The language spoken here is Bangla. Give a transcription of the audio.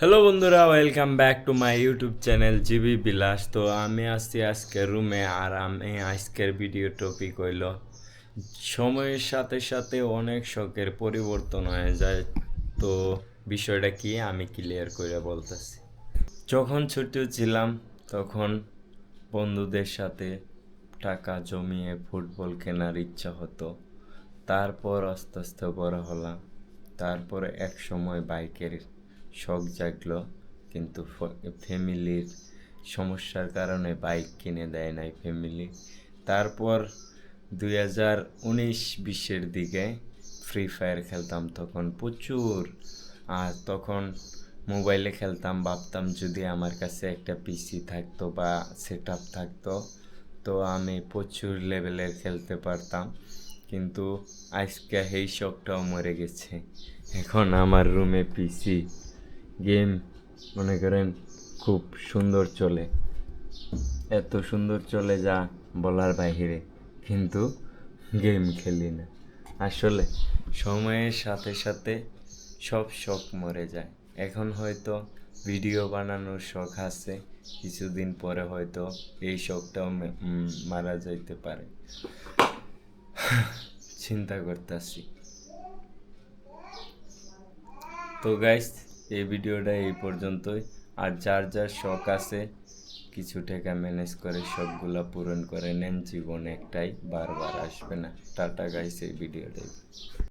হ্যালো বন্ধুরা, welcome back to my YouTube channel GB বিলাস। তো আমি আসছি আজকের রুমে, আর আমি আজকের ভিডিও টপিক হইল সময়ের সাথে সাথে অনেক শখের পরিবর্তন হয়ে যায়। তো বিষয়টা কি আমি ক্লিয়ার করে বলতেছি। যখন ছোট ছিলাম তখন বন্ধুদের সাথে টাকা জমিয়ে ফুটবল কেনার ইচ্ছা হতো। তারপর আস্তে আস্তে বড় হলাম। তারপরে এক সময় বাইকের শখ জাগলো, কিন্তু ফ্যামিলির সমস্যার কারণে বাইক কিনে দেয় নাই ফ্যামিলি। তারপর 2019-20-এর দিকে ফ্রি ফায়ার খেলতাম তখন প্রচুর। আর তখন মোবাইলে খেলতাম, ভাবতাম যদি আমার কাছে একটা পিসি থাকতো বা সেট আপ থাকতো তো আমি প্রচুর লেভেলের খেলতে পারতাম। কিন্তু আজকে এই শখটাও মরে গেছে। এখন আমার রুমে পিসি, গেম মনে করেন খুব সুন্দর চলে, এত সুন্দর চলে যা বলার বাহিরে, কিন্তু গেম খেলি না। আসলে সময়ের সাথে সাথে সব শখ মরে যায়। এখন হয়তো ভিডিও বানানোর শখ আছে, কিছুদিন পরে হয়তো এই শখটাও মারা যাইতে পারে। চিন্তা করতেছি। তো গাইস, এই ভিডিওটা এই পর্যন্তই। আর যার যার শখ আছে কিছু টাকা ম্যানেজ করে শখগুলা পূরণ করে নেন। জীবন একটাই, বারবার আসবে না। টাটা গাইস, এই ভিডিওটাই।